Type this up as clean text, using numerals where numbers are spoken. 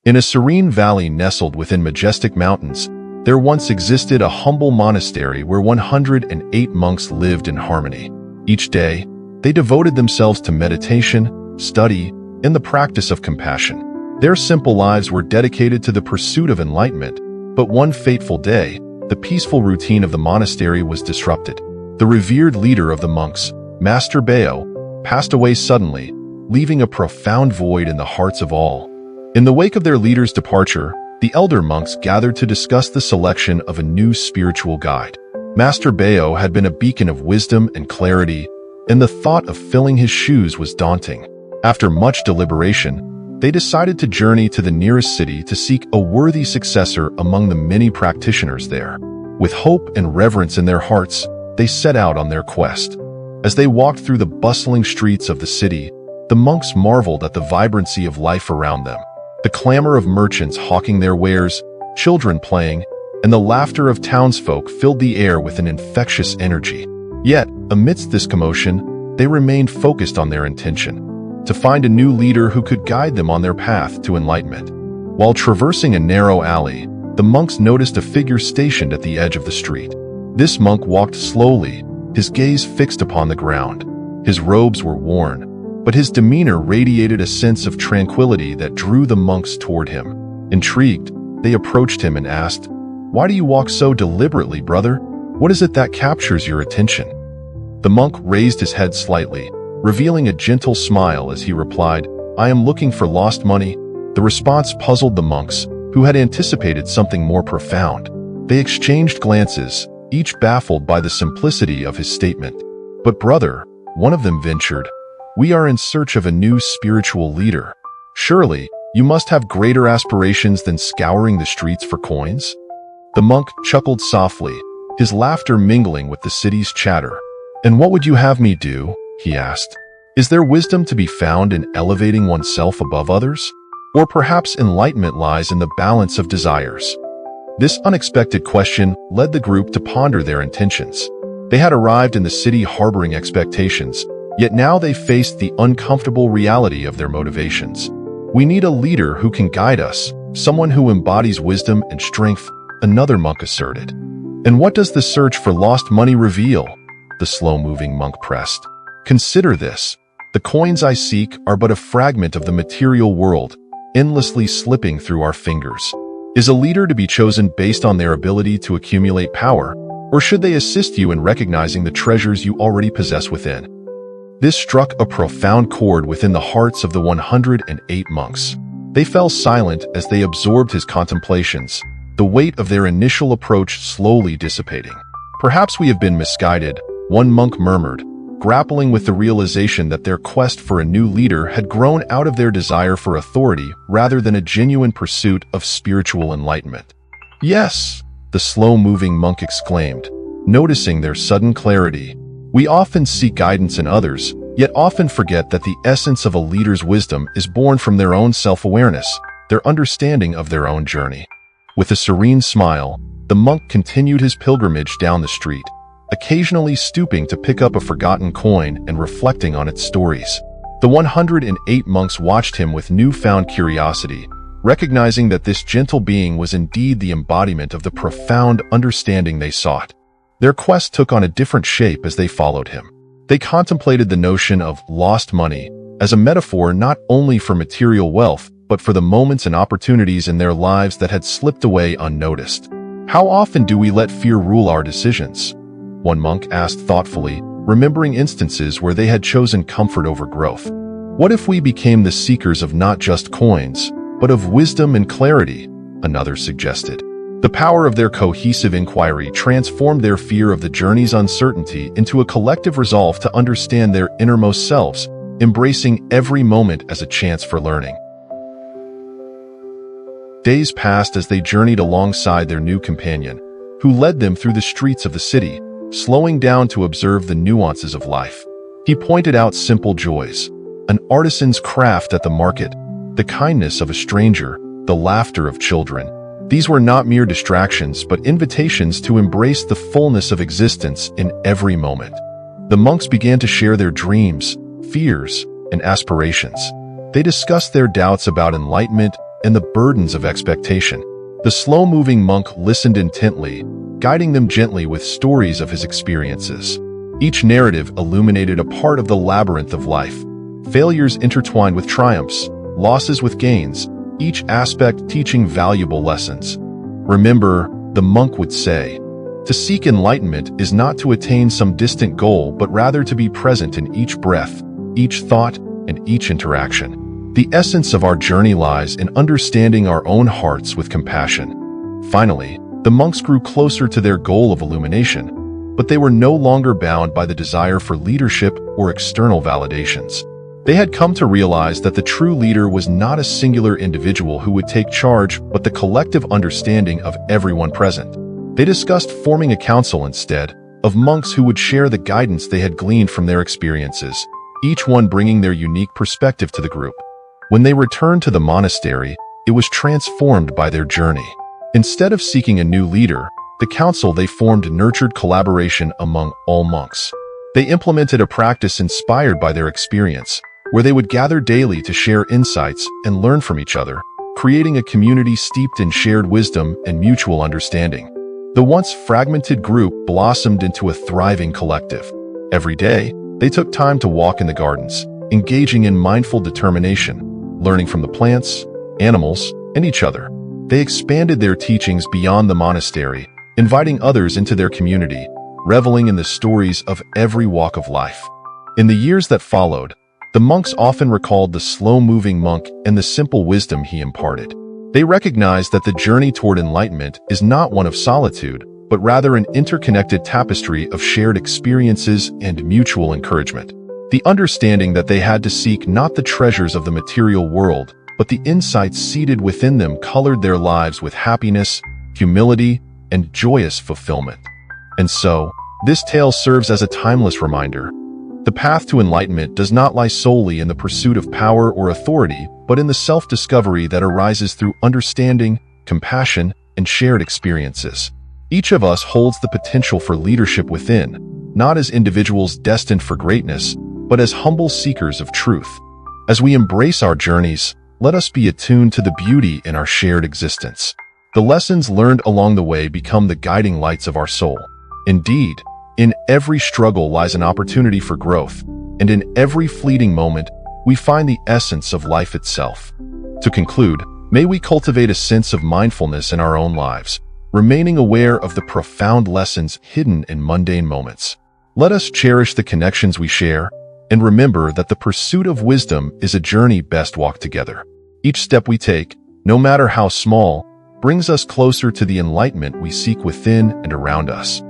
In a serene valley nestled within majestic mountains, there once existed a humble monastery where 108 monks lived in harmony. Each day, they devoted themselves to meditation, study, and the practice of compassion. Their simple lives were dedicated to the pursuit of enlightenment, but one fateful day, the peaceful routine of the monastery was disrupted. The revered leader of the monks, Master Bao, passed away suddenly, leaving a profound void in the hearts of all. In the wake of their leader's departure, the elder monks gathered to discuss the selection of a new spiritual guide. Master Bao had been a beacon of wisdom and clarity, and the thought of filling his shoes was daunting. After much deliberation, they decided to journey to the nearest city to seek a worthy successor among the many practitioners there. With hope and reverence in their hearts, they set out on their quest. As they walked through the bustling streets of the city, the monks marveled at the vibrancy of life around them. The clamor of merchants hawking their wares, children playing, and the laughter of townsfolk filled the air with an infectious energy. Yet, amidst this commotion, they remained focused on their intention: to find a new leader who could guide them on their path to enlightenment. While traversing a narrow alley, the monks noticed a figure stationed at the edge of the street. This monk walked slowly, his gaze fixed upon the ground. His robes were worn, but his demeanor radiated a sense of tranquility that drew the monks toward him. Intrigued, they approached him and asked, "Why do you walk so deliberately, brother? What is it that captures your attention?" The monk raised his head slightly, revealing a gentle smile as he replied, "I am looking for lost money." The response puzzled the monks, who had anticipated something more profound. They exchanged glances, each baffled by the simplicity of his statement. "But brother," one of them ventured, "we are in search of a new spiritual leader. Surely, you must have greater aspirations than scouring the streets for coins?" The monk chuckled softly, his laughter mingling with the city's chatter. "And what would you have me do?" he asked. "Is there wisdom to be found in elevating oneself above others? Or perhaps enlightenment lies in the balance of desires?" This unexpected question led the group to ponder their intentions. They had arrived in the city harboring expectations, yet now they faced the uncomfortable reality of their motivations. "We need a leader who can guide us, someone who embodies wisdom and strength," another monk asserted. "And what does the search for lost money reveal?" the slow-moving monk pressed. "Consider this. The coins I seek are but a fragment of the material world, endlessly slipping through our fingers. Is a leader to be chosen based on their ability to accumulate power, or should they assist you in recognizing the treasures you already possess within?" This struck a profound chord within the hearts of the 108 monks. They fell silent as they absorbed his contemplations, the weight of their initial approach slowly dissipating. "Perhaps we have been misguided," one monk murmured, grappling with the realization that their quest for a new leader had grown out of their desire for authority rather than a genuine pursuit of spiritual enlightenment. "Yes," the slow-moving monk exclaimed, noticing their sudden clarity. "We often seek guidance in others, yet often forget that the essence of a leader's wisdom is born from their own self-awareness, their understanding of their own journey." With a serene smile, the monk continued his pilgrimage down the street, occasionally stooping to pick up a forgotten coin and reflecting on its stories. The 108 monks watched him with newfound curiosity, recognizing that this gentle being was indeed the embodiment of the profound understanding they sought. Their quest took on a different shape as they followed him. They contemplated the notion of lost money as a metaphor not only for material wealth, but for the moments and opportunities in their lives that had slipped away unnoticed. "How often do we let fear rule our decisions?" one monk asked thoughtfully, remembering instances where they had chosen comfort over growth. "What if we became the seekers of not just coins, but of wisdom and clarity?" another suggested. The power of their cohesive inquiry transformed their fear of the journey's uncertainty into a collective resolve to understand their innermost selves, embracing every moment as a chance for learning. Days passed as they journeyed alongside their new companion, who led them through the streets of the city, slowing down to observe the nuances of life. He pointed out simple joys: an artisan's craft at the market, the kindness of a stranger, the laughter of children. These were not mere distractions, but invitations to embrace the fullness of existence in every moment. The monks began to share their dreams, fears, and aspirations. They discussed their doubts about enlightenment, and the burdens of expectation. The slow-moving monk listened intently, guiding them gently with stories of his experiences. Each narrative illuminated a part of the labyrinth of life. Failures intertwined with triumphs, losses with gains, each aspect teaching valuable lessons. Remember, the monk would say, to seek enlightenment is not to attain some distant goal, but rather to be present in each breath, each thought, and each interaction. The essence of our journey lies in understanding our own hearts with compassion. Finally, the monks grew closer to their goal of illumination, but they were no longer bound by the desire for leadership or external validations. They had come to realize that the true leader was not a singular individual who would take charge, but the collective understanding of everyone present. They discussed forming a council instead, of monks who would share the guidance they had gleaned from their experiences, each one bringing their unique perspective to the group. When they returned to the monastery, it was transformed by their journey. Instead of seeking a new leader, the council they formed nurtured collaboration among all monks. They implemented a practice inspired by their experience, where they would gather daily to share insights and learn from each other, creating a community steeped in shared wisdom and mutual understanding. The once fragmented group blossomed into a thriving collective. Every day, they took time to walk in the gardens, engaging in mindful determination, learning from the plants, animals, and each other. They expanded their teachings beyond the monastery, inviting others into their community, reveling in the stories of every walk of life. In the years that followed, the monks often recalled the slow-moving monk and the simple wisdom he imparted. They recognized that the journey toward enlightenment is not one of solitude, but rather an interconnected tapestry of shared experiences and mutual encouragement. The understanding that they had to seek not the treasures of the material world, but the insights seated within them colored their lives with happiness, humility, and joyous fulfillment. And so, this tale serves as a timeless reminder. The path to enlightenment does not lie solely in the pursuit of power or authority, but in the self-discovery that arises through understanding, compassion, and shared experiences. Each of us holds the potential for leadership within, not as individuals destined for greatness, but as humble seekers of truth. As we embrace our journeys, let us be attuned to the beauty in our shared existence. The lessons learned along the way become the guiding lights of our soul. Indeed, in every struggle lies an opportunity for growth, and in every fleeting moment, we find the essence of life itself. To conclude, may we cultivate a sense of mindfulness in our own lives, remaining aware of the profound lessons hidden in mundane moments. Let us cherish the connections we share, and remember that the pursuit of wisdom is a journey best walked together. Each step we take, no matter how small, brings us closer to the enlightenment we seek within and around us.